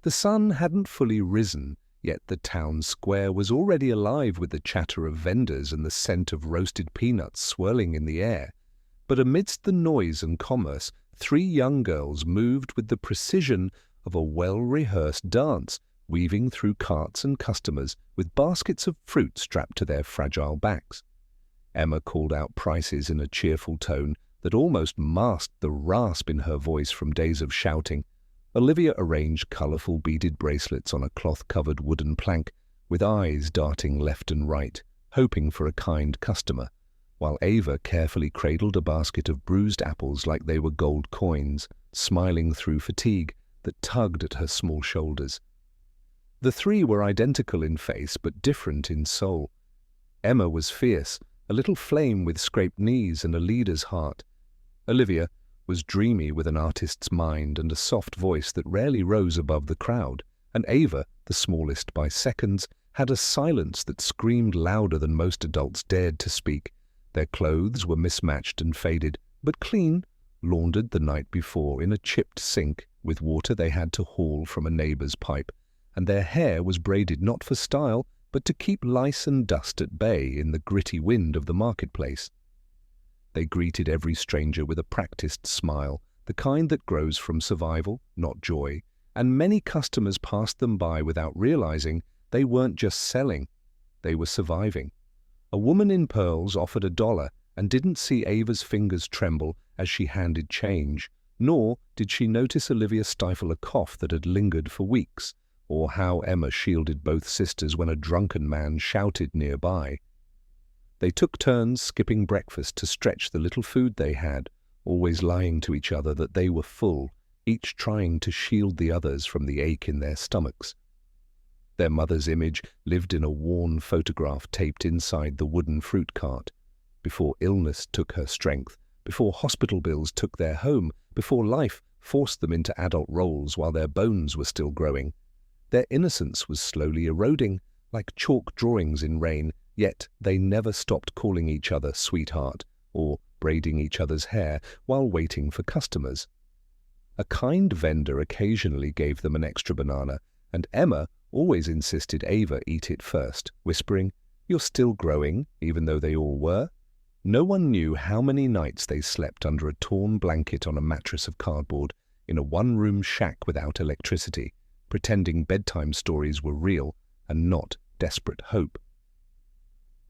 The sun hadn't fully risen, yet the town square was already alive with the chatter of vendors and the scent of roasted peanuts swirling in the air. But amidst the noise and commerce, three young girls moved with the precision of a well-rehearsed dance, weaving through carts and customers with baskets of fruit strapped to their fragile backs. Emma called out prices in a cheerful tone that almost masked the rasp in her voice from days of shouting. Olivia arranged colourful beaded bracelets on a cloth-covered wooden plank, with eyes darting left and right, hoping for a kind customer, while Ava carefully cradled a basket of bruised apples like they were gold coins, smiling through fatigue that tugged at her small shoulders. The three were identical in face but different in soul. Emma was fierce, a little flame with scraped knees and a leader's heart. Olivia was dreamy with an artist's mind and a soft voice that rarely rose above the crowd, and Ava, the smallest by seconds, had a silence that screamed louder than most adults dared to speak. Their clothes were mismatched and faded, but clean, laundered the night before in a chipped sink with water they had to haul from a neighbour's pipe, and their hair was braided not for style, but to keep lice and dust at bay in the gritty wind of the marketplace. They greeted every stranger with a practiced smile, the kind that grows from survival, not joy, and many customers passed them by without realizing they weren't just selling, they were surviving. A woman in pearls offered $1 and didn't see Ava's fingers tremble as she handed change, nor did she notice Olivia stifle a cough that had lingered for weeks, or how Emma shielded both sisters when a drunken man shouted nearby. They took turns skipping breakfast to stretch the little food they had, always lying to each other that they were full, each trying to shield the others from the ache in their stomachs. Their mother's image lived in a worn photograph taped inside the wooden fruit cart. Before illness took her strength, before hospital bills took their home, before life forced them into adult roles while their bones were still growing. Their innocence was slowly eroding, like chalk drawings in rain, yet they never stopped calling each other sweetheart or braiding each other's hair while waiting for customers. A kind vendor occasionally gave them an extra banana, and Emma always insisted Ava eat it first, whispering, "You're still growing," even though they all were. No one knew how many nights they slept under a torn blanket on a mattress of cardboard in a one-room shack without electricity, pretending bedtime stories were real and not desperate hope.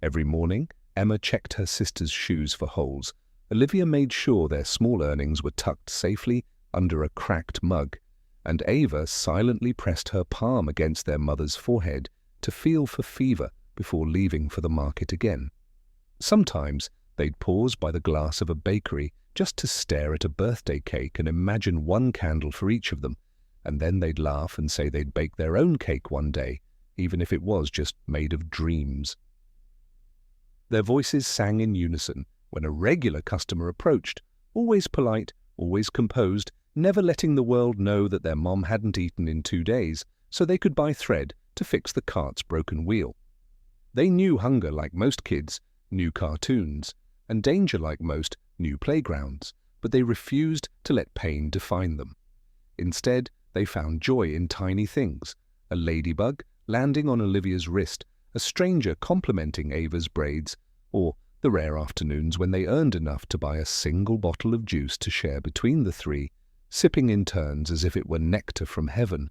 Every morning, Emma checked her sister's shoes for holes. Olivia made sure their small earnings were tucked safely under a cracked mug, and Ava silently pressed her palm against their mother's forehead to feel for fever before leaving for the market again. Sometimes they'd pause by the glass of a bakery just to stare at a birthday cake and imagine one candle for each of them, and then they'd laugh and say they'd bake their own cake one day, even if it was just made of dreams. Their voices sang in unison when a regular customer approached, always polite, always composed, never letting the world know that their mom hadn't eaten in 2 days, so they could buy thread to fix the cart's broken wheel. They knew hunger like most kids, knew cartoons, and danger like most, knew playgrounds, but they refused to let pain define them. Instead, they found joy in tiny things, a ladybug landing on Olivia's wrist, a stranger complimenting Ava's braids, or the rare afternoons when they earned enough to buy a single bottle of juice to share between the three, sipping in turns as if it were nectar from heaven.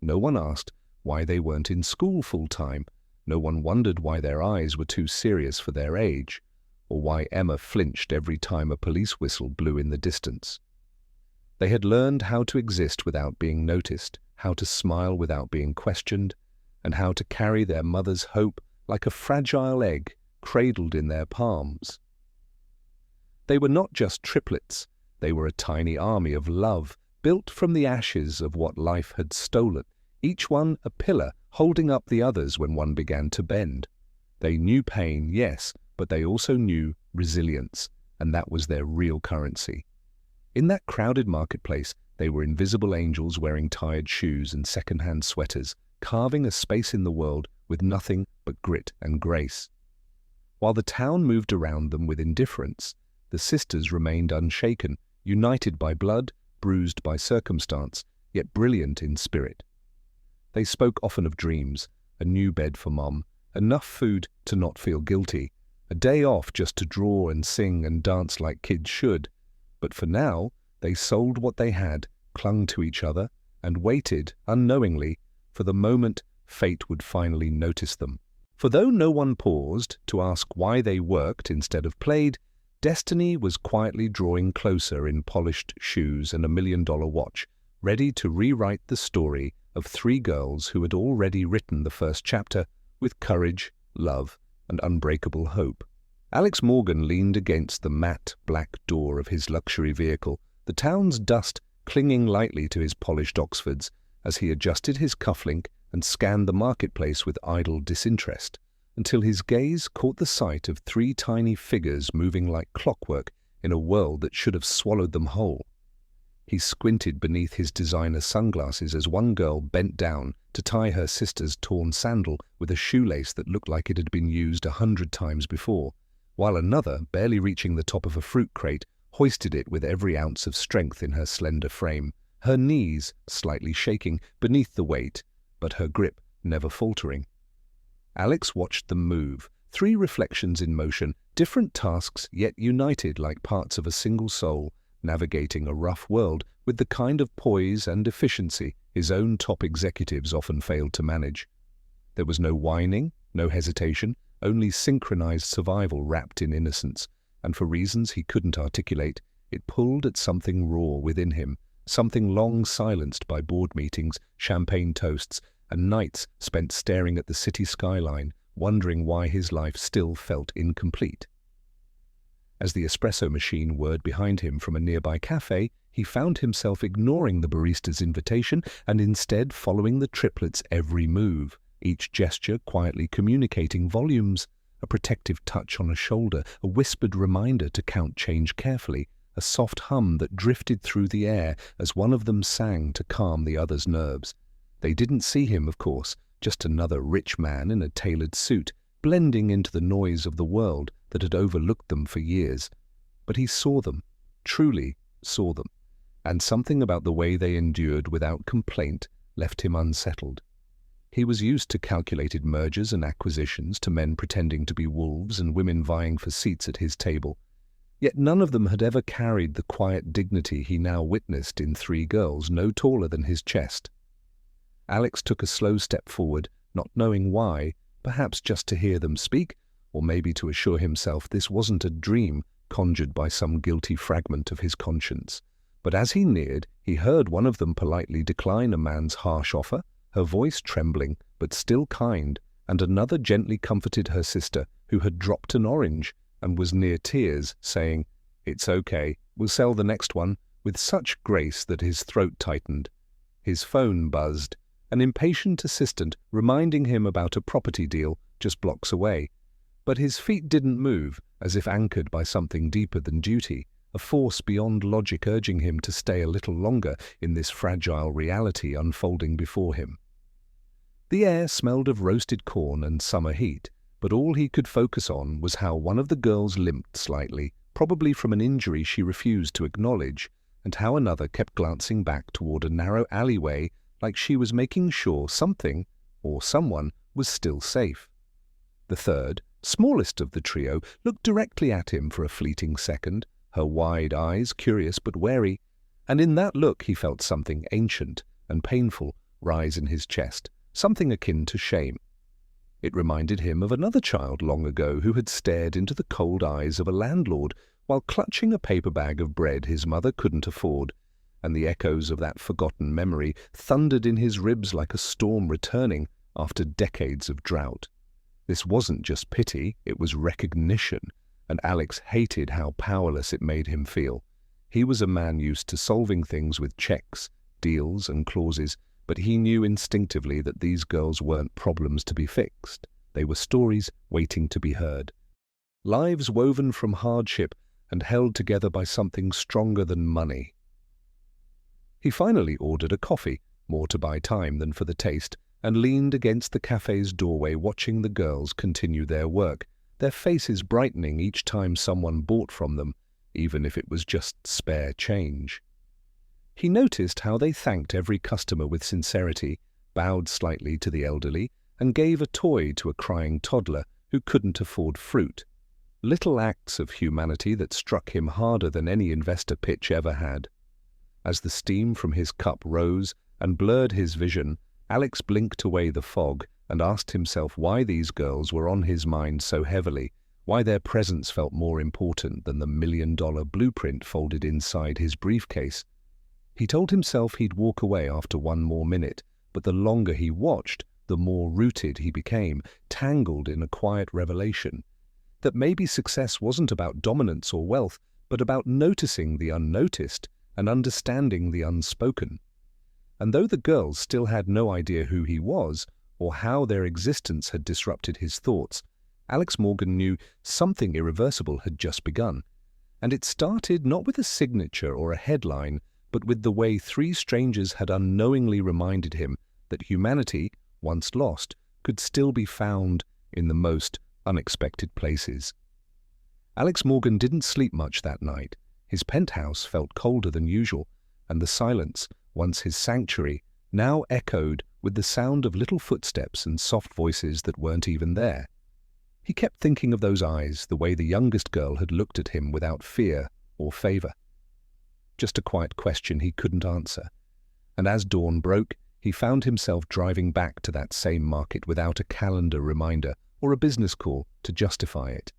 No one asked why they weren't in school full-time. No one wondered why their eyes were too serious for their age, or why Emma flinched every time a police whistle blew in the distance. They had learned how to exist without being noticed, how to smile without being questioned, and how to carry their mother's hope like a fragile egg cradled in their palms. They were not just triplets. They were a tiny army of love, built from the ashes of what life had stolen, each one a pillar holding up the others when one began to bend. They knew pain, yes, but they also knew resilience, and that was their real currency. In that crowded marketplace, they were invisible angels wearing tired shoes and second-hand sweaters, carving a space in the world with nothing but grit and grace. While the town moved around them with indifference, the sisters remained unshaken, united by blood, bruised by circumstance, yet brilliant in spirit. They spoke often of dreams, a new bed for Mom, enough food to not feel guilty, a day off just to draw and sing and dance like kids should. But for now, they sold what they had, clung to each other, and waited, unknowingly, for the moment fate would finally notice them. For though no one paused to ask why they worked instead of played, destiny was quietly drawing closer in polished shoes and $1 million watch, ready to rewrite the story of three girls who had already written the first chapter with courage, love, and unbreakable hope. Alex Morgan leaned against the matte black door of his luxury vehicle, the town's dust clinging lightly to his polished Oxfords, as he adjusted his cufflink and scanned the marketplace with idle disinterest, until his gaze caught the sight of three tiny figures moving like clockwork in a world that should have swallowed them whole. He squinted beneath his designer sunglasses as one girl bent down to tie her sister's torn sandal with a shoelace that looked like it had been used 100 times before, while another, barely reaching the top of a fruit crate, hoisted it with every ounce of strength in her slender frame, her knees slightly shaking beneath the weight, but her grip never faltering. Alex watched them move, three reflections in motion, different tasks yet united like parts of a single soul, navigating a rough world with the kind of poise and efficiency his own top executives often failed to manage. There was no whining, no hesitation, only synchronized survival wrapped in innocence, and for reasons he couldn't articulate, it pulled at something raw within him, something long silenced by board meetings, champagne toasts, and nights spent staring at the city skyline, wondering why his life still felt incomplete. As the espresso machine whirred behind him from a nearby cafe, he found himself ignoring the barista's invitation and instead following the triplets' every move, each gesture quietly communicating volumes, a protective touch on a shoulder, a whispered reminder to count change carefully, a soft hum that drifted through the air as one of them sang to calm the other's nerves. They didn't see him, of course, just another rich man in a tailored suit, blending into the noise of the world that had overlooked them for years. But he saw them, truly saw them, and something about the way they endured without complaint left him unsettled. He was used to calculated mergers and acquisitions, to men pretending to be wolves and women vying for seats at his table. Yet none of them had ever carried the quiet dignity he now witnessed in three girls no taller than his chest. Alex took a slow step forward, not knowing why, perhaps just to hear them speak, or maybe to assure himself this wasn't a dream conjured by some guilty fragment of his conscience. But as he neared, he heard one of them politely decline a man's harsh offer, her voice trembling but still kind, and another gently comforted her sister, who had dropped an orange and was near tears, saying, "It's okay, we'll sell the next one," with such grace that his throat tightened. His phone buzzed, an impatient assistant reminding him about a property deal just blocks away. But his feet didn't move, as if anchored by something deeper than duty, a force beyond logic urging him to stay a little longer in this fragile reality unfolding before him. The air smelled of roasted corn and summer heat, but all he could focus on was how one of the girls limped slightly, probably from an injury she refused to acknowledge, and how another kept glancing back toward a narrow alleyway like she was making sure something, or someone, was still safe. The third, smallest of the trio, looked directly at him for a fleeting second, her wide eyes curious but wary, and in that look he felt something ancient and painful rise in his chest, something akin to shame. It reminded him of another child long ago who had stared into the cold eyes of a landlord while clutching a paper bag of bread his mother couldn't afford, and the echoes of that forgotten memory thundered in his ribs like a storm returning after decades of drought. This wasn't just pity, it was recognition, and Alex hated how powerless it made him feel. He was a man used to solving things with checks, deals, and clauses, but he knew instinctively that these girls weren't problems to be fixed. They were stories waiting to be heard. Lives woven from hardship and held together by something stronger than money. He finally ordered a coffee, more to buy time than for the taste, and leaned against the cafe's doorway watching the girls continue their work, their faces brightening each time someone bought from them, even if it was just spare change. He noticed how they thanked every customer with sincerity, bowed slightly to the elderly, and gave a toy to a crying toddler who couldn't afford fruit. Little acts of humanity that struck him harder than any investor pitch ever had. As the steam from his cup rose and blurred his vision, Alex blinked away the fog and asked himself why these girls were on his mind so heavily, why their presence felt more important than the $1 million blueprint folded inside his briefcase. He told himself he'd walk away after one more minute, but the longer he watched, the more rooted he became, tangled in a quiet revelation. That maybe success wasn't about dominance or wealth, but about noticing the unnoticed and understanding the unspoken. And though the girls still had no idea who he was, or how their existence had disrupted his thoughts, Alex Morgan knew something irreversible had just begun. And it started not with a signature or a headline, but with the way three strangers had unknowingly reminded him that humanity, once lost, could still be found in the most unexpected places. Alex Morgan didn't sleep much that night. His penthouse felt colder than usual, and the silence, once his sanctuary, now echoed with the sound of little footsteps and soft voices that weren't even there. He kept thinking of those eyes, the way the youngest girl had looked at him without fear or favor. Just a quiet question he couldn't answer. And as dawn broke, he found himself driving back to that same market without a calendar reminder or a business call to justify it.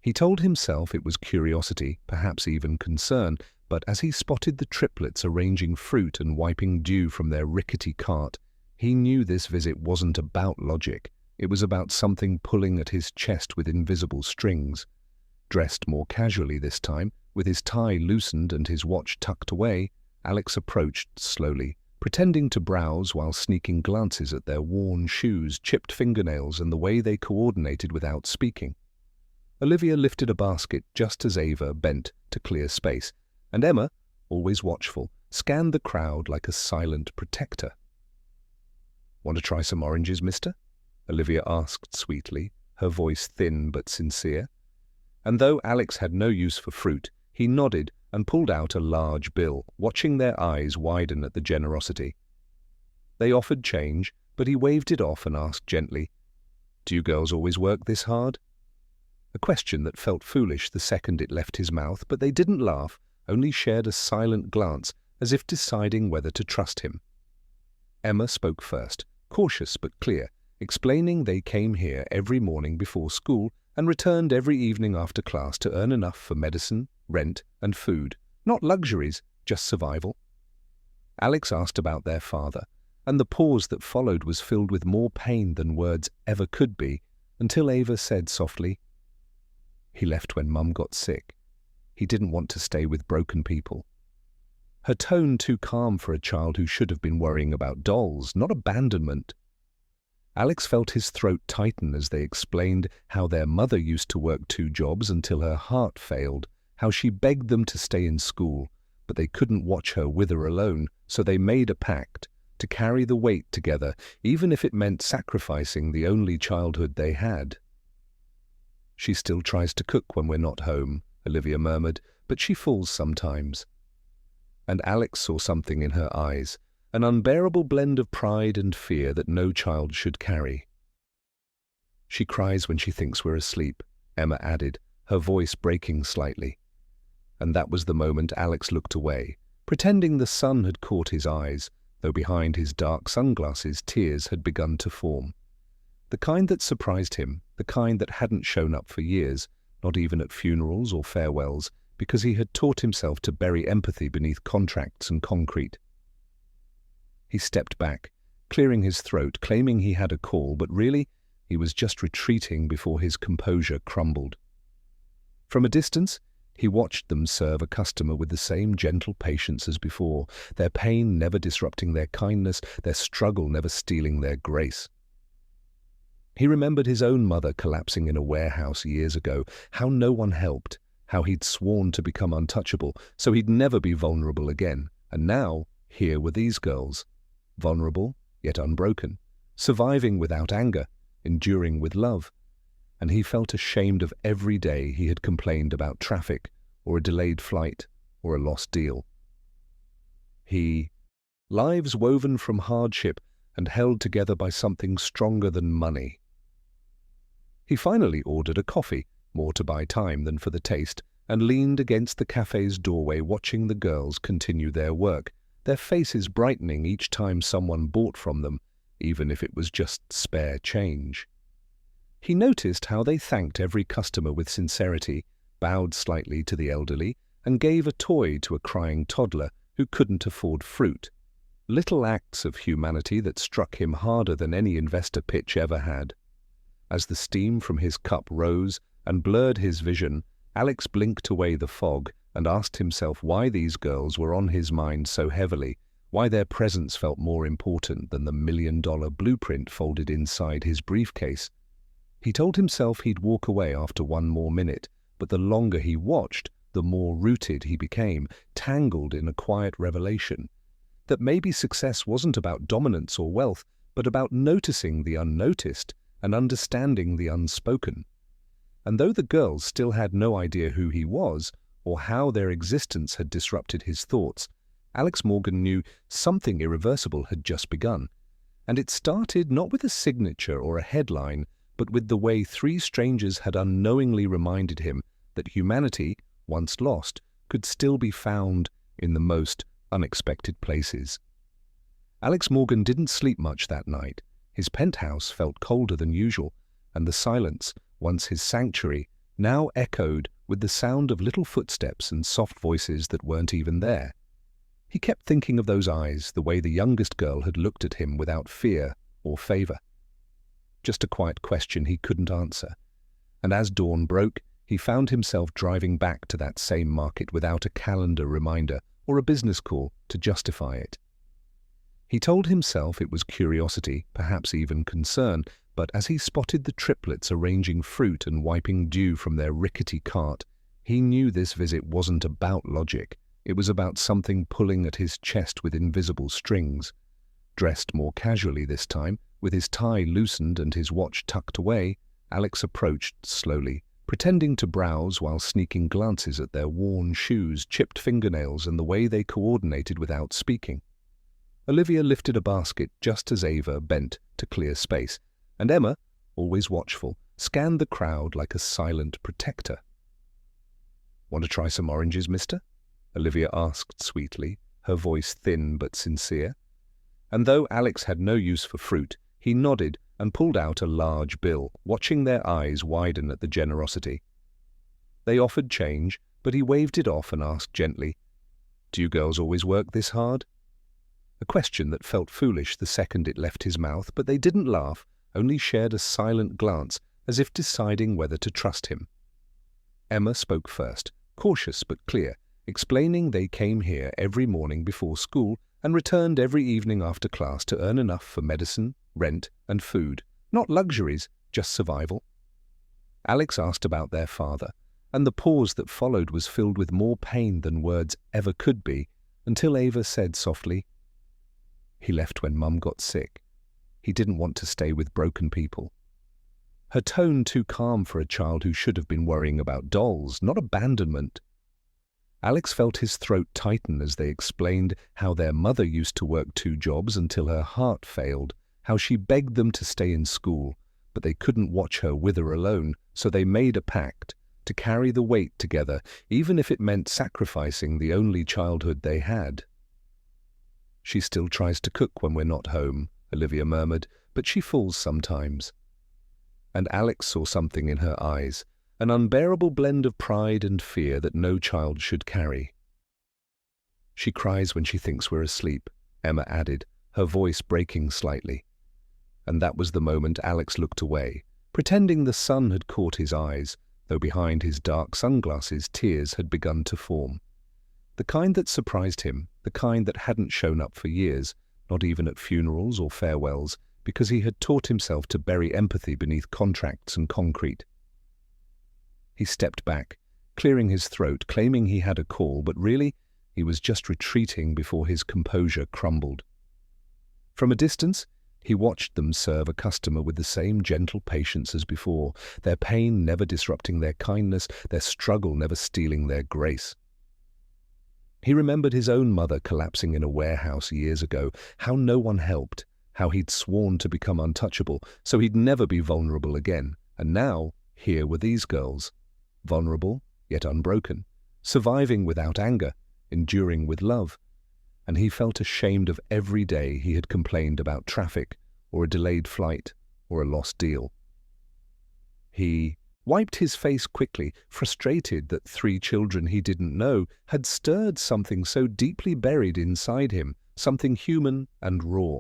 He told himself it was curiosity, perhaps even concern, but as he spotted the triplets arranging fruit and wiping dew from their rickety cart, he knew this visit wasn't about logic. It was about something pulling at his chest with invisible strings. Dressed more casually this time, with his tie loosened and his watch tucked away, Alex approached slowly, pretending to browse while sneaking glances at their worn shoes, chipped fingernails, and the way they coordinated without speaking. Olivia lifted a basket just as Ava bent to clear space, and Emma, always watchful, scanned the crowd like a silent protector. "Want to try some oranges, mister?" Olivia asked sweetly, her voice thin but sincere. And though Alex had no use for fruit, he nodded and pulled out a large bill, watching their eyes widen at the generosity. They offered change, but he waved it off and asked gently, "Do you girls always work this hard?" A question that felt foolish the second it left his mouth, but they didn't laugh, only shared a silent glance, as if deciding whether to trust him. Emma spoke first, cautious but clear, explaining they came here every morning before school and returned every evening after class to earn enough for medicine, rent, and food. Not luxuries, just survival. Alex asked about their father, and the pause that followed was filled with more pain than words ever could be, until Ava said softly, "He left when Mum got sick. He didn't want to stay with broken people." Her tone too calm for a child who should have been worrying about dolls, not abandonment. Alex felt his throat tighten as they explained how their mother used to work 2 jobs until her heart failed, how she begged them to stay in school, but they couldn't watch her wither alone, so they made a pact to carry the weight together, even if it meant sacrificing the only childhood they had. "She still tries to cook when we're not home," Olivia murmured, "but she falls sometimes." And Alex saw something in her eyes, an unbearable blend of pride and fear that no child should carry. "She cries when she thinks we're asleep," Emma added, her voice breaking slightly. And that was the moment Alex looked away, pretending the sun had caught his eyes, though behind his dark sunglasses tears had begun to form. The kind that surprised him, the kind that hadn't shown up for years, not even at funerals or farewells, because he had taught himself to bury empathy beneath contracts and concrete. He stepped back, clearing his throat, claiming he had a call, but really, he was just retreating before his composure crumbled. From a distance, he watched them serve a customer with the same gentle patience as before, their pain never disrupting their kindness, their struggle never stealing their grace. He remembered his own mother collapsing in a warehouse years ago, how no one helped, how he'd sworn to become untouchable, so he'd never be vulnerable again. And now, here were these girls, vulnerable yet unbroken, surviving without anger, enduring with love. And he felt ashamed of every day he had complained about traffic, or a delayed flight, or a lost deal. Lives woven from hardship, and held together by something stronger than money. He finally ordered a coffee, more to buy time than for the taste, and leaned against the cafe's doorway watching the girls continue their work, their faces brightening each time someone bought from them, even if it was just spare change. He noticed how they thanked every customer with sincerity, bowed slightly to the elderly, and gave a toy to a crying toddler who couldn't afford fruit. Little acts of humanity that struck him harder than any investor pitch ever had. As the steam from his cup rose and blurred his vision, Alex blinked away the fog and asked himself why these girls were on his mind so heavily, why their presence felt more important than the $1 million blueprint folded inside his briefcase. He told himself he'd walk away after one more minute, but the longer he watched, the more rooted he became, tangled in a quiet revelation. That maybe success wasn't about dominance or wealth, but about noticing the unnoticed and understanding the unspoken. And though the girls still had no idea who he was, or how their existence had disrupted his thoughts, Alex Morgan knew something irreversible had just begun. And it started not with a signature or a headline, but with the way three strangers had unknowingly reminded him that humanity, once lost, could still be found in the most unexpected places. Alex Morgan didn't sleep much that night. His penthouse felt colder than usual, and the silence, once his sanctuary, now echoed with the sound of little footsteps and soft voices that weren't even there. He kept thinking of those eyes, the way the youngest girl had looked at him without fear or favor. Just a quiet question he couldn't answer. And as dawn broke, he found himself driving back to that same market without a calendar reminder or a business call to justify it. He told himself it was curiosity, perhaps even concern, but as he spotted the triplets arranging fruit and wiping dew from their rickety cart, he knew this visit wasn't about logic. It was about something pulling at his chest with invisible strings. Dressed more casually this time, with his tie loosened and his watch tucked away, Alex approached slowly, pretending to browse while sneaking glances at their worn shoes, chipped fingernails, and the way they coordinated without speaking. Olivia lifted a basket just as Ava bent to clear space, and Emma, always watchful, scanned the crowd like a silent protector. "Want to try some oranges, mister?" Olivia asked sweetly, her voice thin but sincere. And though Alex had no use for fruit, he nodded and pulled out a large bill, watching their eyes widen at the generosity. They offered change, but he waved it off and asked gently, "Do you girls always work this hard?" A question that felt foolish the second it left his mouth, but they didn't laugh, only shared a silent glance, as if deciding whether to trust him. Emma spoke first, cautious but clear, explaining they came here every morning before school and returned every evening after class to earn enough for medicine, rent, and food. Not luxuries, just survival. Alex asked about their father, and the pause that followed was filled with more pain than words ever could be, until Ava said softly, "He left when Mum got sick. He didn't want to stay with broken people." Her tone too calm for a child who should have been worrying about dolls, not abandonment. Alex felt his throat tighten as they explained how their mother used to work 2 jobs until her heart failed, how she begged them to stay in school, but they couldn't watch her wither alone, so they made a pact to carry the weight together, even if it meant sacrificing the only childhood they had. "She still tries to cook when we're not home," Olivia murmured, "but she falls sometimes." And Alex saw something in her eyes, an unbearable blend of pride and fear that no child should carry. "She cries when she thinks we're asleep," Emma added, her voice breaking slightly. And that was the moment Alex looked away, pretending the sun had caught his eyes, though behind his dark sunglasses tears had begun to form. The kind that surprised him, the kind that hadn't shown up for years, not even at funerals or farewells, because he had taught himself to bury empathy beneath contracts and concrete. He stepped back, clearing his throat, claiming he had a call, but really, he was just retreating before his composure crumbled. From a distance, he watched them serve a customer with the same gentle patience as before, their pain never disrupting their kindness, their struggle never stealing their grace. He remembered his own mother collapsing in a warehouse years ago, how no one helped, how he'd sworn to become untouchable, so he'd never be vulnerable again. And now, here were these girls, vulnerable yet unbroken, surviving without anger, enduring with love. And he felt ashamed of every day he had complained about traffic, or a delayed flight, or a lost deal. He wiped his face quickly, frustrated that 3 children he didn't know had stirred something so deeply buried inside him, something human and raw.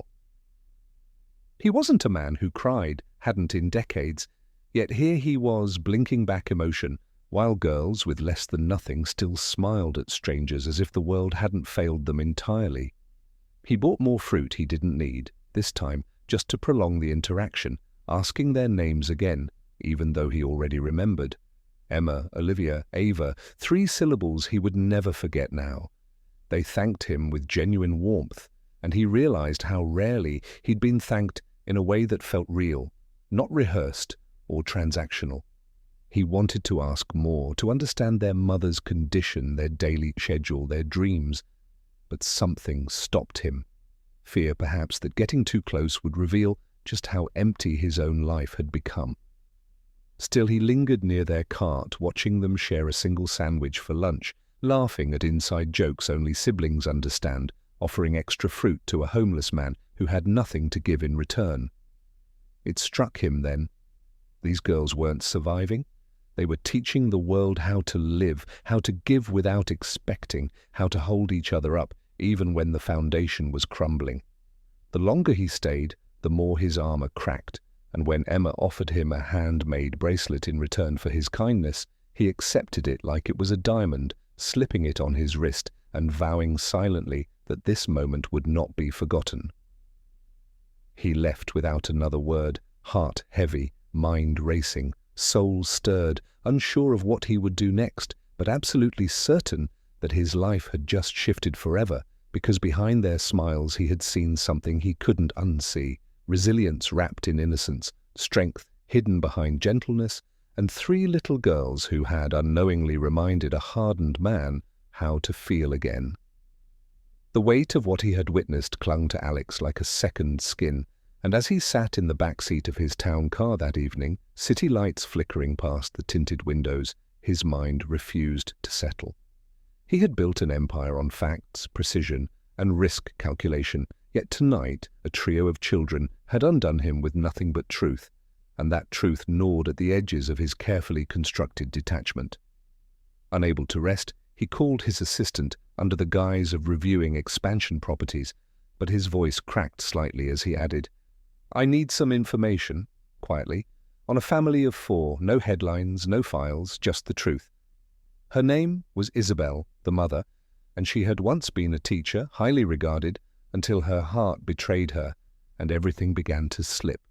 He wasn't a man who cried, hadn't in decades, yet here he was blinking back emotion, while girls with less than nothing still smiled at strangers as if the world hadn't failed them entirely. He bought more fruit he didn't need, this time just to prolong the interaction, asking their names again, even though he already remembered. Emma, Olivia, Ava, 3 syllables he would never forget now. They thanked him with genuine warmth, and he realized how rarely he'd been thanked in a way that felt real, not rehearsed or transactional. He wanted to ask more, to understand their mother's condition, their daily schedule, their dreams, but something stopped him. Fear, perhaps, that getting too close would reveal just how empty his own life had become. Still, he lingered near their cart, watching them share a single sandwich for lunch, laughing at inside jokes only siblings understand, offering extra fruit to a homeless man who had nothing to give in return. It struck him then. These girls weren't surviving. They were teaching the world how to live, how to give without expecting, how to hold each other up, even when the foundation was crumbling. The longer he stayed, the more his armor cracked, and when Emma offered him a handmade bracelet in return for his kindness, he accepted it like it was a diamond, slipping it on his wrist and vowing silently that this moment would not be forgotten. He left without another word, heart heavy, mind racing, soul stirred, unsure of what he would do next, but absolutely certain that his life had just shifted forever, because behind their smiles he had seen something he couldn't unsee, resilience wrapped in innocence, strength hidden behind gentleness, and 3 little girls who had unknowingly reminded a hardened man how to feel again. The weight of what he had witnessed clung to Alex like a second skin, and as he sat in the back seat of his town car that evening, city lights flickering past the tinted windows, his mind refused to settle. He had built an empire on facts, precision, and risk calculation, yet tonight a trio of children had undone him with nothing but truth, and that truth gnawed at the edges of his carefully constructed detachment. Unable to rest, he called his assistant under the guise of reviewing expansion properties, but his voice cracked slightly as he added, "I need some information," quietly, "on a family of 4, no headlines, no files, just the truth." Her name was Isabel, the mother, and she had once been a teacher, highly regarded, until her heart betrayed her, and everything began to slip.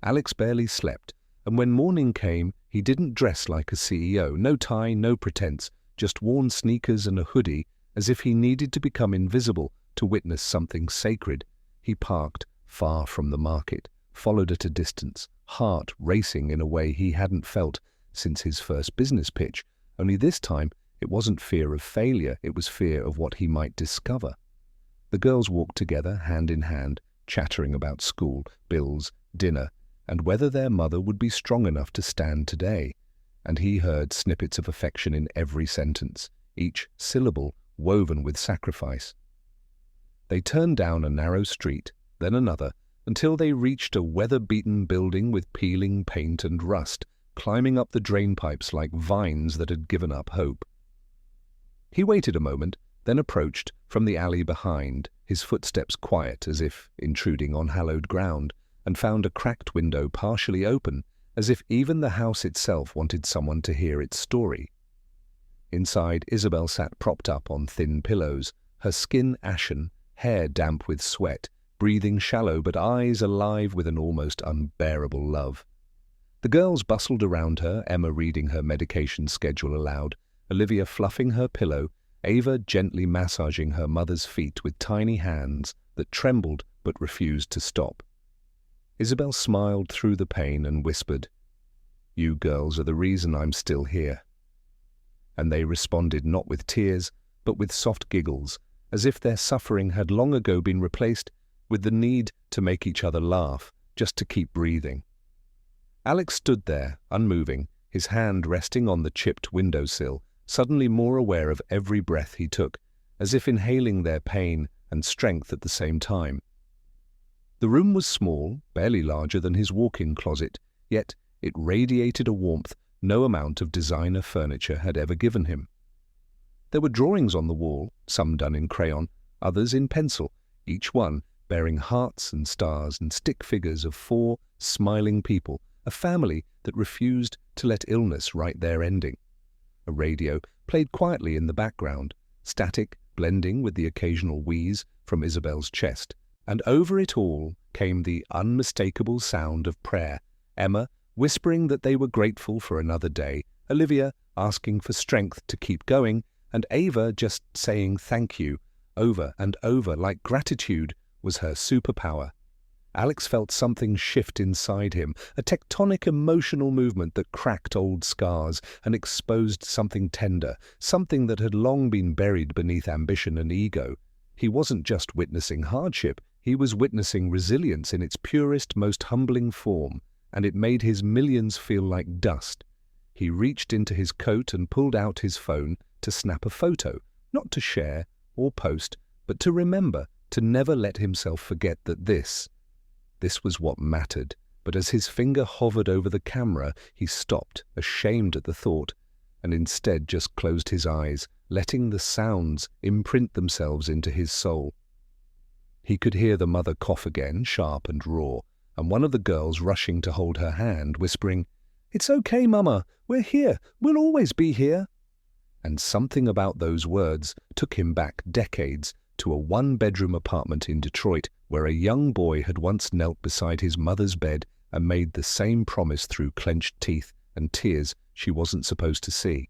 Alex barely slept, and when morning came, he didn't dress like a CEO, no tie, no pretense, just worn sneakers and a hoodie, as if he needed to become invisible to witness something sacred. He parked far from the market, followed at a distance, heart racing in a way he hadn't felt since his first business pitch, only this time it wasn't fear of failure, it was fear of what he might discover. The girls walked together, hand in hand, chattering about school, bills, dinner, and whether their mother would be strong enough to stand today. And he heard snippets of affection in every sentence, each syllable woven with sacrifice. They turned down a narrow street, then another, until they reached a weather-beaten building with peeling paint and rust, climbing up the drain pipes like vines that had given up hope. He waited a moment, then approached from the alley behind, his footsteps quiet as if intruding on hallowed ground, and found a cracked window partially open, as if even the house itself wanted someone to hear its story. Inside, Isabel sat propped up on thin pillows, her skin ashen, hair damp with sweat, breathing shallow but eyes alive with an almost unbearable love. The girls bustled around her, Emma reading her medication schedule aloud, Olivia fluffing her pillow, Ava gently massaging her mother's feet with tiny hands that trembled but refused to stop. Isabel smiled through the pain and whispered, "You girls are the reason I'm still here." And they responded not with tears, but with soft giggles, as if their suffering had long ago been replaced with the need to make each other laugh, just to keep breathing. Alex stood there, unmoving, his hand resting on the chipped windowsill, suddenly more aware of every breath he took, as if inhaling their pain and strength at the same time. The room was small, barely larger than his walk-in closet, yet it radiated a warmth no amount of designer furniture had ever given him. There were drawings on the wall, some done in crayon, others in pencil, each one bearing hearts and stars and stick figures of 4 smiling people, a family that refused to let illness write their ending. A radio played quietly in the background, static blending with the occasional wheeze from Isabel's chest, and over it all came the unmistakable sound of prayer, Emma whispering that they were grateful for another day, Olivia asking for strength to keep going, and Ava just saying thank you over and over like gratitude was her superpower. Alex felt something shift inside him, a tectonic emotional movement that cracked old scars and exposed something tender, something that had long been buried beneath ambition and ego. He wasn't just witnessing hardship, he was witnessing resilience in its purest, most humbling form, and it made his millions feel like dust. He reached into his coat and pulled out his phone to snap a photo, not to share or post, but to remember, to never let himself forget that this was what mattered. But as his finger hovered over the camera, he stopped, ashamed at the thought, and instead just closed his eyes, letting the sounds imprint themselves into his soul. He could hear the mother cough again, sharp and raw, and one of the girls rushing to hold her hand, whispering, "It's okay, Mama, we're here, we'll always be here." And something about those words took him back decades to a one-bedroom apartment in Detroit where a young boy had once knelt beside his mother's bed and made the same promise through clenched teeth and tears she wasn't supposed to see.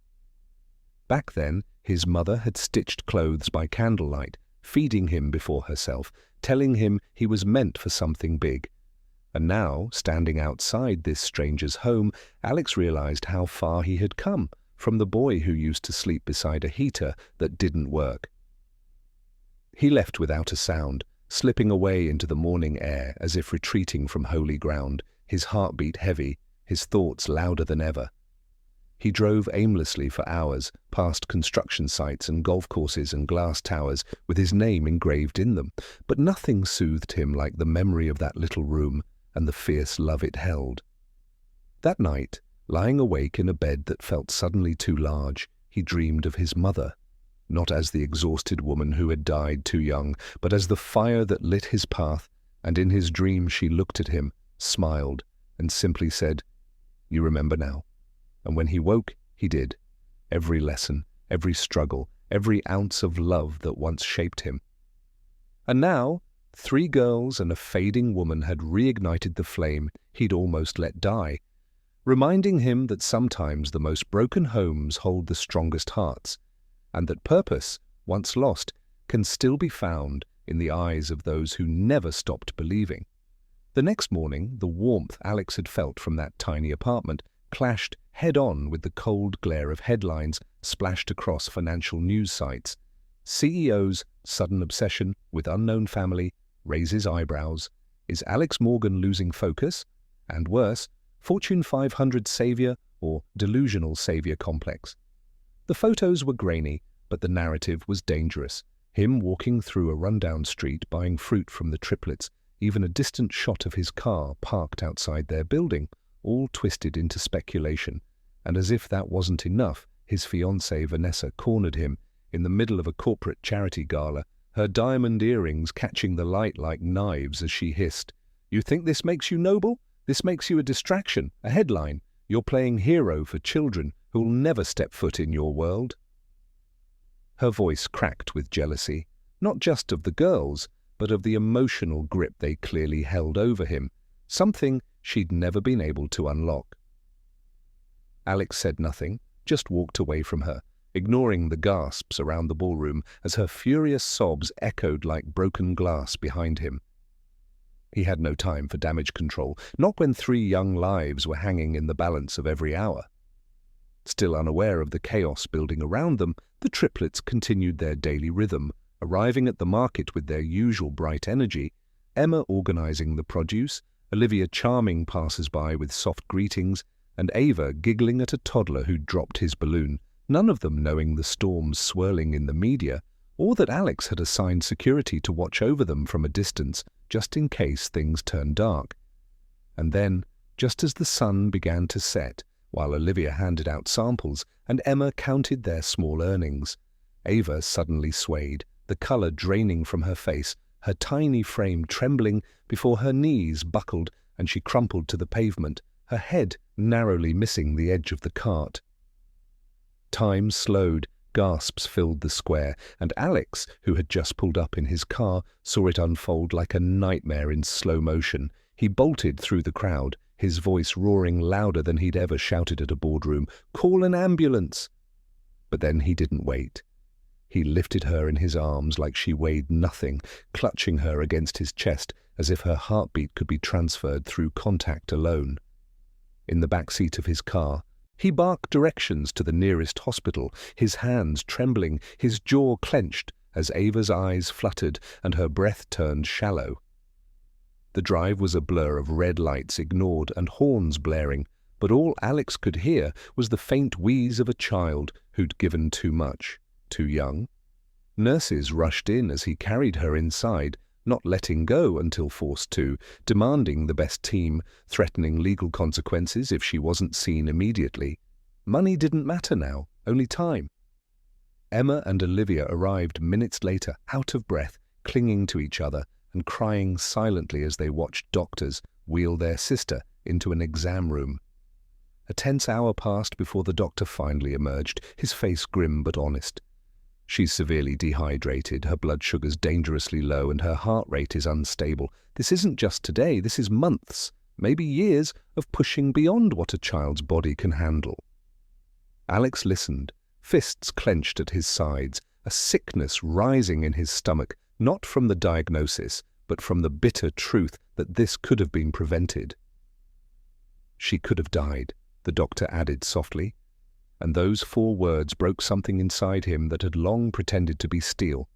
Back then, his mother had stitched clothes by candlelight, feeding him before herself, telling him he was meant for something big. And now, standing outside this stranger's home, Alex realized how far he had come from the boy who used to sleep beside a heater that didn't work. He left without a sound, slipping away into the morning air as if retreating from holy ground, his heartbeat heavy, his thoughts louder than ever. He drove aimlessly for hours, past construction sites and golf courses and glass towers with his name engraved in them, but nothing soothed him like the memory of that little room and the fierce love it held. That night, lying awake in a bed that felt suddenly too large, he dreamed of his mother, not as the exhausted woman who had died too young, but as the fire that lit his path, and in his dream she looked at him, smiled, and simply said, "You remember now." And when he woke, he did. Every lesson, every struggle, every ounce of love that once shaped him. And now, 3 girls and a fading woman had reignited the flame he'd almost let die, reminding him that sometimes the most broken homes hold the strongest hearts, and that purpose, once lost, can still be found in the eyes of those who never stopped believing. The next morning, the warmth Alex had felt from that tiny apartment clashed head-on with the cold glare of headlines splashed across financial news sites. CEO's sudden obsession with unknown family raises eyebrows. Is Alex Morgan losing focus? And worse, Fortune 500 savior or delusional savior complex. The photos were grainy, but the narrative was dangerous. Him walking through a rundown street buying fruit from the Triplets, even a distant shot of his car parked outside their building, all twisted into speculation. And as if that wasn't enough, his fiancée Vanessa cornered him in the middle of a corporate charity gala, her diamond earrings catching the light like knives as she hissed, "You think this makes you noble? This makes you a distraction, a headline. You're playing hero for children who'll never step foot in your world." Her voice cracked with jealousy, not just of the girls, but of the emotional grip they clearly held over him, something she'd never been able to unlock. Alex said nothing, just walked away from her, ignoring the gasps around the ballroom as her furious sobs echoed like broken glass behind him. He had no time for damage control, not when 3 young lives were hanging in the balance of every hour. Still unaware of the chaos building around them, the Triplets continued their daily rhythm, arriving at the market with their usual bright energy, Emma organising the produce, Olivia charming passers-by with soft greetings, and Ava giggling at a toddler who dropped his balloon, none of them knowing the storms swirling in the media, or that Alex had assigned security to watch over them from a distance, just in case things turned dark. And then, just as the sun began to set, while Olivia handed out samples and Emma counted their small earnings, Ava suddenly swayed, the colour draining from her face, her tiny frame trembling before her knees buckled and she crumpled to the pavement, her head narrowly missing the edge of the cart. Time slowed, gasps filled the square, and Alex, who had just pulled up in his car, saw it unfold like a nightmare in slow motion. He bolted through the crowd, his voice roaring louder than he'd ever shouted at a boardroom, "Call an ambulance!" But then he didn't wait. He lifted her in his arms like she weighed nothing, clutching her against his chest as if her heartbeat could be transferred through contact alone. In the back seat of his car, he barked directions to the nearest hospital, his hands trembling, his jaw clenched as Ava's eyes fluttered and her breath turned shallow. The drive was a blur of red lights ignored and horns blaring, but all Alex could hear was the faint wheeze of a child who'd given too much, too young. Nurses rushed in as he carried her inside, not letting go until forced to, demanding the best team, threatening legal consequences if she wasn't seen immediately. Money didn't matter now, only time. Emma and Olivia arrived minutes later, out of breath, clinging to each other and crying silently as they watched doctors wheel their sister into an exam room. A tense hour passed before the doctor finally emerged, his face grim but honest. "She's severely dehydrated, her blood sugar's dangerously low, and her heart rate is unstable. This isn't just today, this is months, maybe years, of pushing beyond what a child's body can handle." Alex listened, fists clenched at his sides, a sickness rising in his stomach, not from the diagnosis, but from the bitter truth that this could have been prevented. "She could have died," the doctor added softly. And those 4 words broke something inside him that had long pretended to be steel.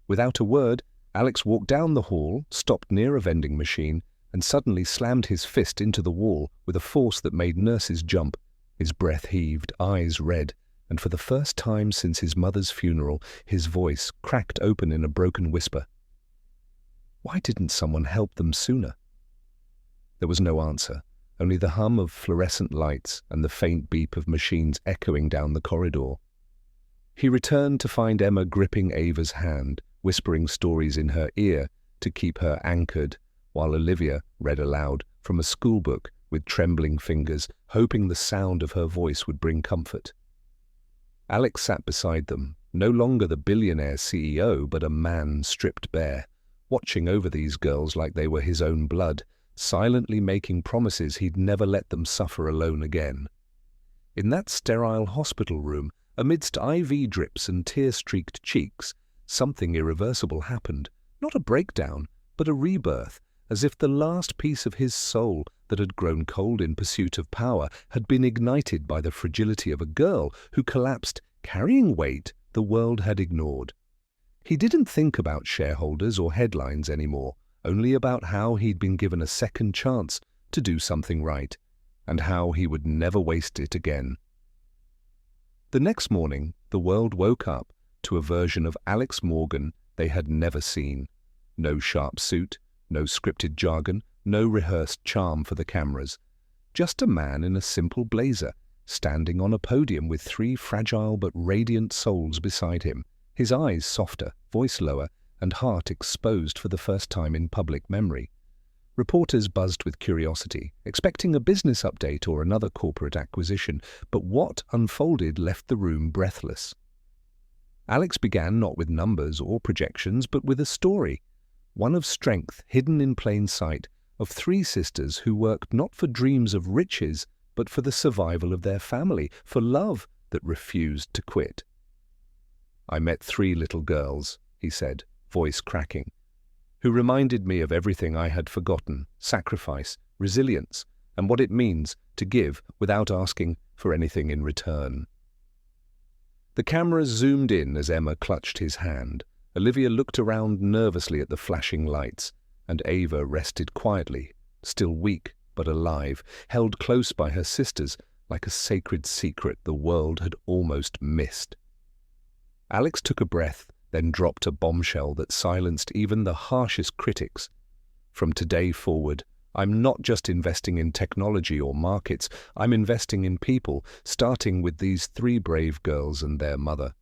Without a word, Alex walked down the hall, stopped near a vending machine, and suddenly slammed his fist into the wall with a force that made nurses jump. His breath heaved, eyes red, and for the first time since his mother's funeral, his voice cracked open in a broken whisper. Why didn't someone help them sooner? There was no answer. Only the hum of fluorescent lights and the faint beep of machines echoing down the corridor. He returned to find Emma gripping Ava's hand, whispering stories in her ear to keep her anchored, while Olivia read aloud from a schoolbook with trembling fingers, hoping the sound of her voice would bring comfort. Alex sat beside them, no longer the billionaire CEO, but a man stripped bare, watching over these girls like they were his own blood, silently making promises he'd never let them suffer alone again. In that sterile hospital room, amidst IV drips and tear-streaked cheeks, something irreversible happened. Not a breakdown, but a rebirth, as if the last piece of his soul that had grown cold in pursuit of power had been ignited by the fragility of a girl who collapsed, carrying weight the world had ignored. He didn't think about shareholders or headlines anymore, only about how he'd been given a second chance to do something right, and how he would never waste it again. The next morning, the world woke up to a version of Alex Morgan they had never seen. No sharp suit, no scripted jargon, no rehearsed charm for the cameras. Just a man in a simple blazer, standing on a podium with 3 fragile but radiant souls beside him, his eyes softer, voice lower, and heart exposed for the first time in public memory. Reporters buzzed with curiosity, expecting a business update or another corporate acquisition, but what unfolded left the room breathless. Alex began not with numbers or projections, but with a story, one of strength hidden in plain sight, of 3 sisters who worked not for dreams of riches, but for the survival of their family, for love that refused to quit. "I met 3 little girls," he said, voice cracking, "who reminded me of everything I had forgotten, sacrifice, resilience, and what it means to give without asking for anything in return." The cameras zoomed in as Emma clutched his hand. Olivia looked around nervously at the flashing lights, and Ava rested quietly, still weak but alive, held close by her sisters like a sacred secret the world had almost missed. Alex took a breath, then dropped a bombshell that silenced even the harshest critics. From today forward, I'm not just investing in technology or markets, I'm investing in people, starting with these 3 brave girls and their mother.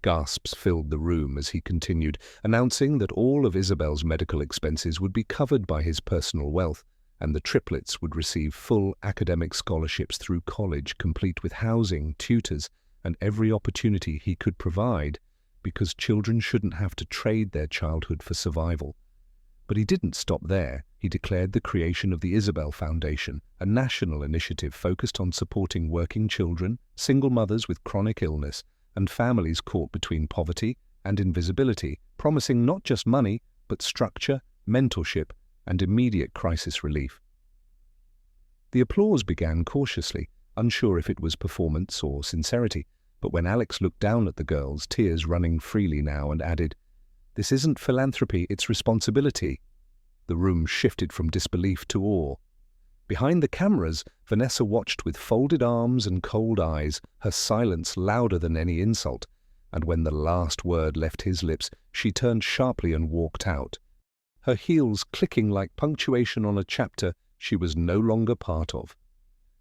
Gasps filled the room as he continued, announcing that all of Isabel's medical expenses would be covered by his personal wealth, and the triplets would receive full academic scholarships through college, complete with housing, tutors, and every opportunity he could provide, because children shouldn't have to trade their childhood for survival. But he didn't stop there. He declared the creation of the Isabel Foundation, a national initiative focused on supporting working children, single mothers with chronic illness, and families caught between poverty and invisibility, promising not just money, but structure, mentorship, and immediate crisis relief. The applause began cautiously, unsure if it was performance or sincerity, but when Alex looked down at the girls, tears running freely now, and added, "This isn't philanthropy, it's responsibility," the room shifted from disbelief to awe. Behind the cameras, Vanessa watched with folded arms and cold eyes, her silence louder than any insult, and when the last word left his lips, she turned sharply and walked out, her heels clicking like punctuation on a chapter she was no longer part of.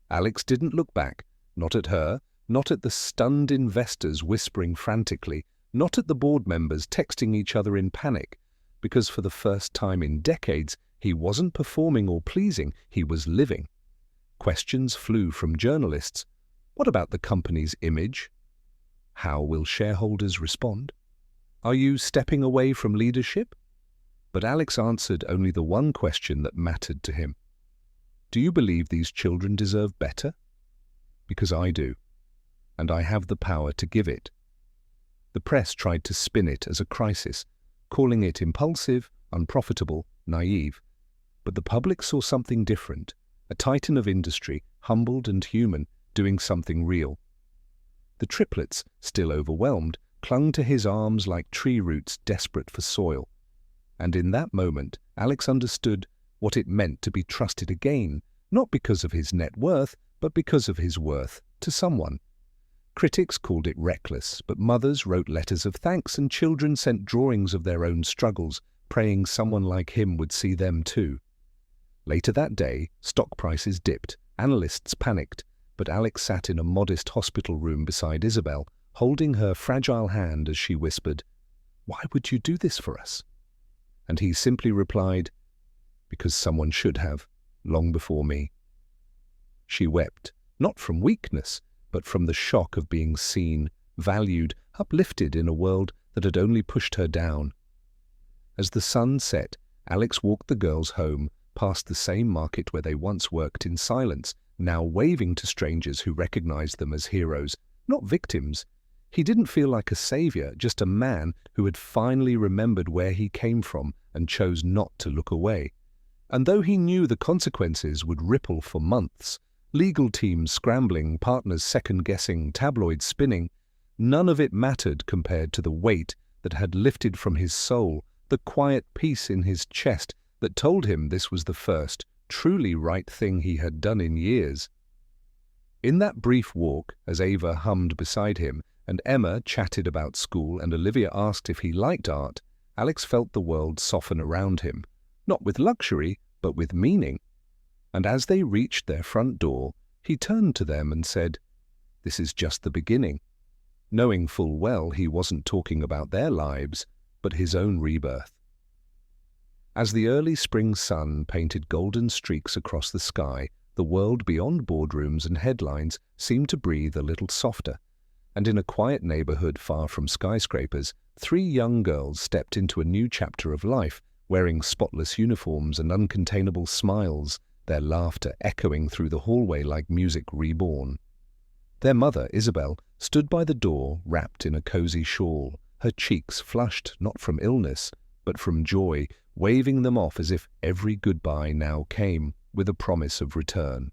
Alex didn't look back, not at her, not at the stunned investors whispering frantically, not at the board members texting each other in panic, because for the first time in decades, he wasn't performing or pleasing, he was living. Questions flew from journalists. What about the company's image? How will shareholders respond? Are you stepping away from leadership? But Alex answered only the one question that mattered to him. Do you believe these children deserve better? Because I do, and I have the power to give it. The press tried to spin it as a crisis, calling it impulsive, unprofitable, naive. But the public saw something different, a titan of industry, humbled and human, doing something real. The triplets, still overwhelmed, clung to his arms like tree roots desperate for soil. And in that moment, Alex understood what it meant to be trusted again, not because of his net worth, but because of his worth to someone. Critics called it reckless, but mothers wrote letters of thanks and children sent drawings of their own struggles, praying someone like him would see them too. Later that day, stock prices dipped, analysts panicked, but Alex sat in a modest hospital room beside Isabel, holding her fragile hand as she whispered, "Why would you do this for us?" And he simply replied, "Because someone should have, long before me." She wept, not from weakness, but from the shock of being seen, valued, uplifted in a world that had only pushed her down. As the sun set, Alex walked the girls home, past the same market where they once worked in silence, now waving to strangers who recognized them as heroes, not victims. He didn't feel like a savior, just a man who had finally remembered where he came from and chose not to look away. And though he knew the consequences would ripple for months, legal teams scrambling, partners second-guessing, tabloids spinning, none of it mattered compared to the weight that had lifted from his soul, the quiet peace in his chest that told him this was the first, truly right thing he had done in years. In that brief walk, as Ava hummed beside him, and Emma chatted about school and Olivia asked if he liked art, Alex felt the world soften around him, not with luxury, but with meaning. And as they reached their front door, he turned to them and said, "This is just the beginning," knowing full well he wasn't talking about their lives, but his own rebirth. As the early spring sun painted golden streaks across the sky, the world beyond boardrooms and headlines seemed to breathe a little softer, and in a quiet neighborhood far from skyscrapers, 3 young girls stepped into a new chapter of life, wearing spotless uniforms and uncontainable smiles, their laughter echoing through the hallway like music reborn. Their mother, Isabel, stood by the door, wrapped in a cozy shawl, her cheeks flushed not from illness, but from joy, waving them off as if every goodbye now came with a promise of return.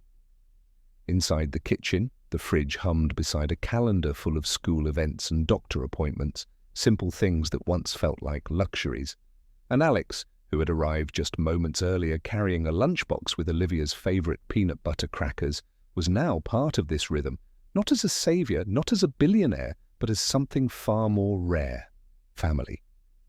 Inside the kitchen, the fridge hummed beside a calendar full of school events and doctor appointments, simple things that once felt like luxuries. And Alex, who had arrived just moments earlier carrying a lunchbox with Olivia's favorite peanut butter crackers, was now part of this rhythm, not as a savior, not as a billionaire, but as something far more rare: family.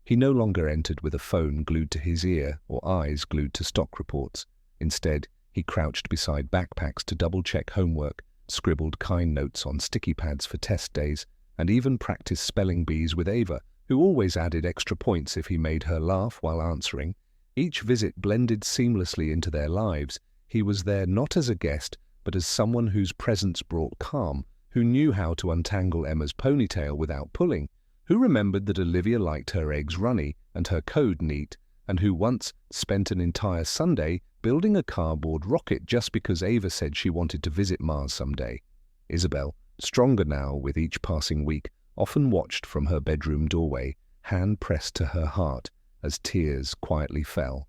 He no longer entered with a phone glued to his ear or eyes glued to stock reports. Instead, he crouched beside backpacks to double-check homework, scribbled kind notes on sticky pads for test days, and even practiced spelling bees with Ava, who always added extra points if he made her laugh while answering. Each visit blended seamlessly into their lives. He was there not as a guest, but as someone whose presence brought calm, who knew how to untangle Emma's ponytail without pulling, who remembered that Olivia liked her eggs runny and her code neat, and who once spent an entire Sunday building a cardboard rocket just because Ava said she wanted to visit Mars someday. Isabel, stronger now with each passing week, often watched from her bedroom doorway, hand pressed to her heart as tears quietly fell.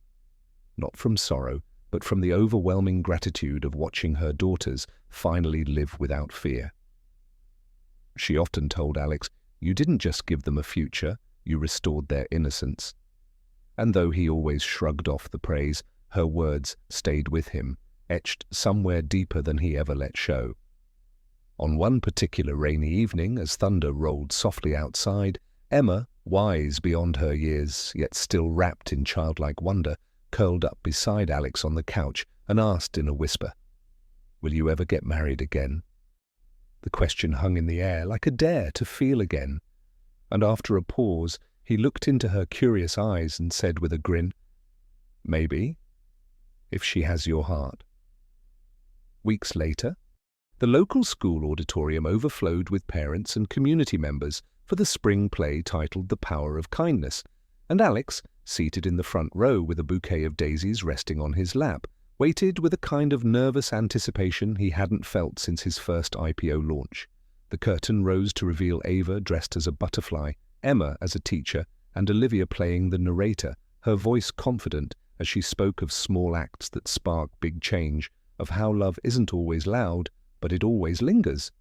Not from sorrow, but from the overwhelming gratitude of watching her daughters finally live without fear. She often told Alex, "You didn't just give them a future, you restored their innocence." And though he always shrugged off the praise, her words stayed with him, etched somewhere deeper than he ever let show. On one particular rainy evening, as thunder rolled softly outside, Emma, wise beyond her years, yet still wrapped in childlike wonder, curled up beside Alex on the couch and asked in a whisper, "Will you ever get married again?" The question hung in the air like a dare to feel again, and after a pause, he looked into her curious eyes and said with a grin, "Maybe, if she has your heart." Weeks later, the local school auditorium overflowed with parents and community members for the spring play titled The Power of Kindness, and Alex, seated in the front row with a bouquet of daisies resting on his lap, waited with a kind of nervous anticipation he hadn't felt since his first IPO launch. The curtain rose to reveal Ava dressed as a butterfly, Emma as a teacher, and Olivia playing the narrator, her voice confident as she spoke of small acts that spark big change, of how love isn't always loud, but it always lingers.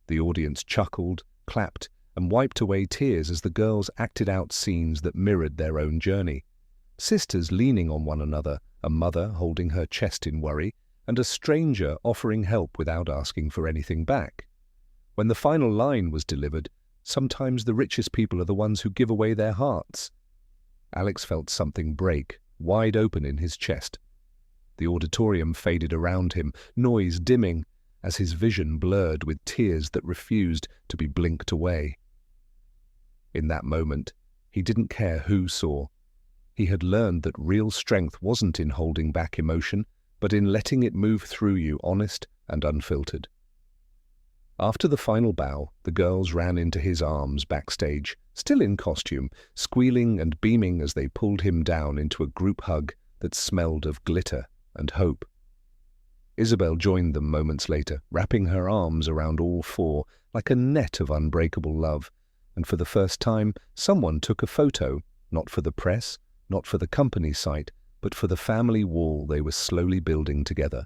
The audience chuckled, clapped, and wiped away tears as the girls acted out scenes that mirrored their own journey. Sisters leaning on one another, a mother holding her chest in worry, and a stranger offering help without asking for anything back. When the final line was delivered, sometimes the richest people are the ones who give away their hearts. Alex felt something break, wide open in his chest. The auditorium faded around him, noise dimming, as his vision blurred with tears that refused to be blinked away. In that moment, he didn't care who saw. He had learned that real strength wasn't in holding back emotion, but in letting it move through you honest and unfiltered. After the final bow, the girls ran into his arms backstage, still in costume, squealing and beaming as they pulled him down into a group hug that smelled of glitter and hope. Isabel joined them moments later, wrapping her arms around all four like a net of unbreakable love, and for the first time, someone took a photo, not for the press, not for the company site, but for the family wall they were slowly building together.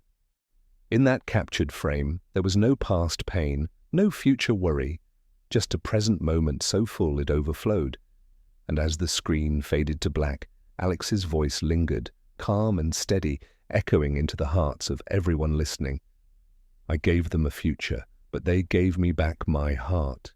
In that captured frame, there was no past pain, no future worry, just a present moment so full it overflowed. And as the screen faded to black, Alex's voice lingered, calm and steady, echoing into the hearts of everyone listening. "I gave them a future, but they gave me back my heart."